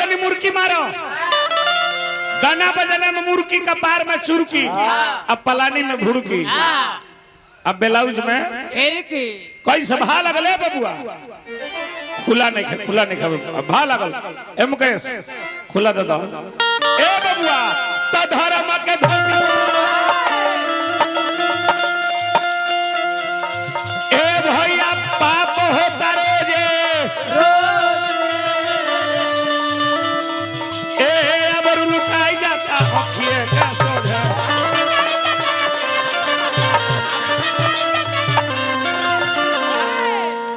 तनी मुर्की मारो गाना बजाना में मुर्की का पार में चुरकी अब पलानी में भुड़की अब ब्लाउज में कोई सभा लगले बबुआ खुला नहीं भा लगल ए मुकेश खुला दे दो ए बबुआ त धर्म के ए भैया पाप होता रोजे ए अबर लुटाई जाता अखिए का सोझा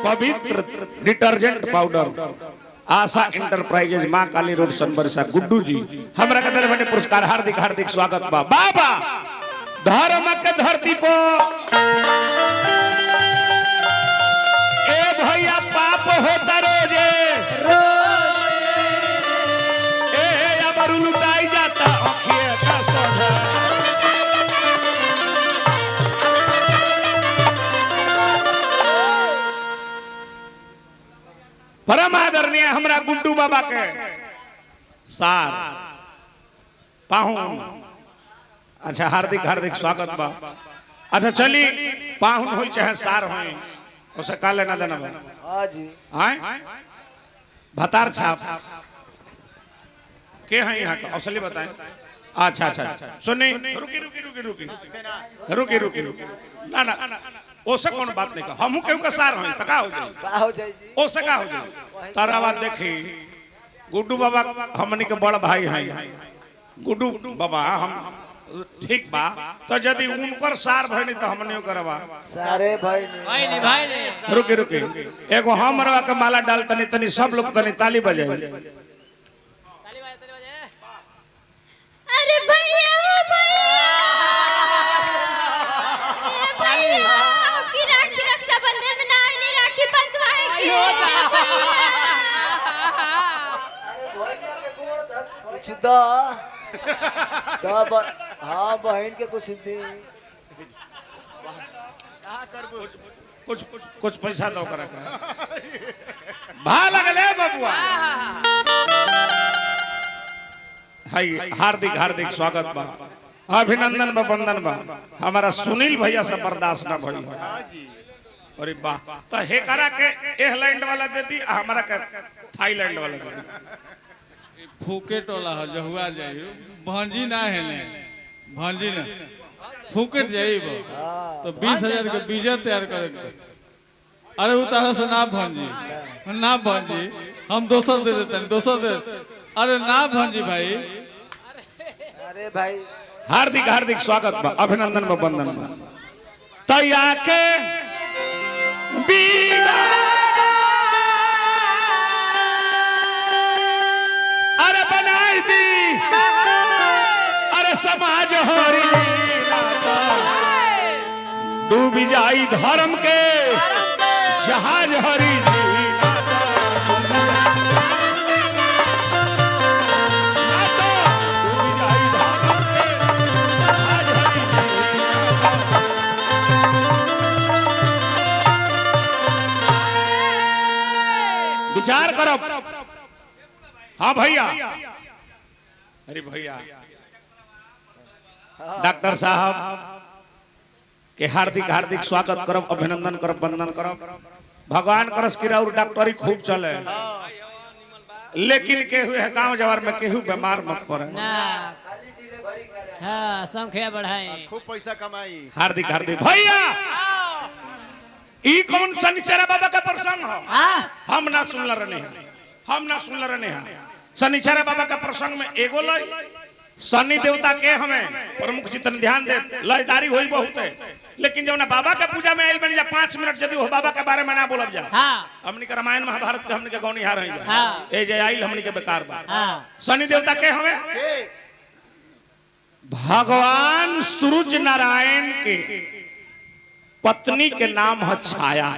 पवित्र डिटर्जेंट पाउडर आशा इंटरप्राइजेज मां काली रोड सनबरसा गुड्डू जी हमरा के तरफ पुरस्कार हार्दिक हार्दिक स्वागत बा बाबा धर्म के धरती पर ए भैया पाप होता रोजे ए अबर लुटाई जाता अखिए का सोझा परम आदरणीय हमरा गुड्डू बाबा के सार पाहुन अच्छा हार्दिक हार्दिक स्वागत बा अच्छा चली पाहुन हो चाहे सार हो उसे का लेना देना बा हां जी हैं भतार छाप के हैं यहाँ का असली बताएं अच्छा अच्छा सुनी रुकी ना ना ओसे कौन बात नहीं का हमहू केहू का सार होई त का हो जाई जी ओसे का हो जाई तारा बात देखी गुड्डू बाबा हमनी के बड़ भाई हैं गुड्डू बाबा हम ठीक बा तो यदि उनकर सार भइनी त हमनियो करबा सारे भाई ने रुकी एगो हमरवा के माला डाल तनी तनी सब लोग तनी ताली बजाए अरे भैया की राखी रक्षा बंधन में ना नहीं राखी बंधवाएगी कुछ दो हाँ बहन के कुछ दी कुछ पैसा दो करा भा लगले बबुआ हाय हार्दिक हार्दिक स्वागत बा अभिनंदन बा वंदन बा हमारा सुनील भैया से बर्दाश्त ना भइल अरे वाह तो हे करा के एहलैंड वाला दे दी हमारा के थाईलैंड वाला दे दी फूकेट वाला हो जहुआ जाई भांजी ना है ने भांजी ना फूकेट जाई तो 20,000 के बीजा तैयार कर अरे उ तरह से ना भांजी हम दोसर दे देते हैं दोसर दे अरे ना भांजी भाई अरे भाई हार्दिक हार्दिक स्वागत बा अभिनंदन बा वंदन बा तैया के बीना अरे बनाई दी अरे समाज हरी डूबी जाई धर्म के जहाज हरी विचार करो हाँ भैया अरे भैया डॉक्टर साहब के हार्दिक हार्दिक स्वागत करब अभिनंदन करब वंदन करब भगवान करस की और डॉक्टरी खूब चले लेकिन केहू है गांव जवार में केहू बीमार मत पड़े ना हाँ संख्या बढ़ाई खूब पैसा कमाई हार्दिक हार्दिक भैया ई कौन शनिचरा बाबा का प्रसंग हो हम ना सुनल रहने हैं शनिचरा बाबा का प्रसंग में एगो लय शनि देवता के हमें प्रमुख चितन ध्यान दे लयदारी होई बहुत है लेकिन जब ना बाबा के पूजा में आइल बनी जा 5 मिनट यदि हो बाबा के बारे में ना बोलब जा हमनी के रामायण महाभारत के हमनी के गौनिहार रही जा ए जे आइल हमनी के बेकार बा शनि देवता के हमें भगवान सूरज नारायण के पत्नी के नाम है छाया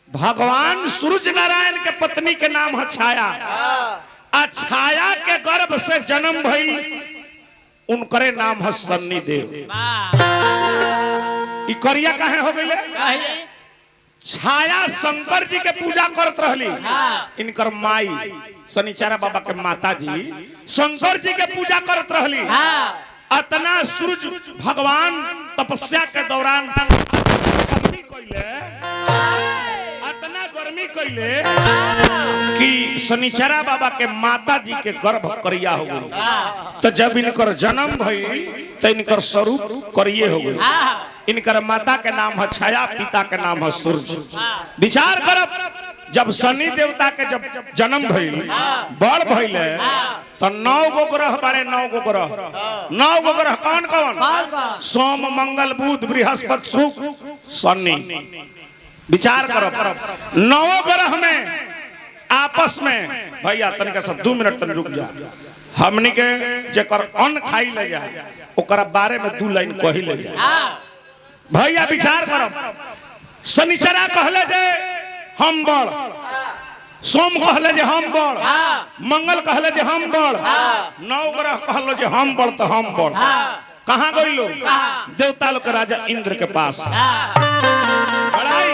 भगवान सूरज नारायण के पत्नी के नाम है छाया आ छाया के गर्भ से जन्म भई उनकरे नाम है सन्नी देव ई करिया काहे हो गइले छाया शंकर जी के पूजा करत रहली। इनकर माई शनिचरा बाबा के माता जी शंकर जी के पूजा करत रहली। अतना सूरज भगवान तपस्या के दौरान गर्मी कइले, अतना गर्मी कइले कि शनिचरा बाबा के माता जी के गर्भ करिया हो गई। तो जब इनकर जन्म भई तो इनकर स्वरूप करिए हो गई। इनकर माता के नाम है छाया, पिता के नाम है सूरज। विचार करब जब शनि देवता के जब जन्म भइल बड़ भइले तो 9 गो ग्रह बारे। 9 गो ग्रह, 9 गो ग्रह कौन कौन? सोम, मंगल, बुध, बृहस्पति, शुक्र, शनि। विचार करो 9 ग्रह में आपस में भैया तनिक से 2 मिनट तक रुक जा। हमनी के जेकर अन्न खाई ले जा ओकरा बारे में 2 लाइन कही ले जा। भैया विचार करो, शनिचरा कहले जे हम बड़, सोम कहले जे हम बड़, मंगल कहले जे हम बड़, 9 ग्रह कहलो जे हम बड़ तो हम बड़। कहाँ गइलो? देवता लोग के राजा इंद्र के पास। बड़ाई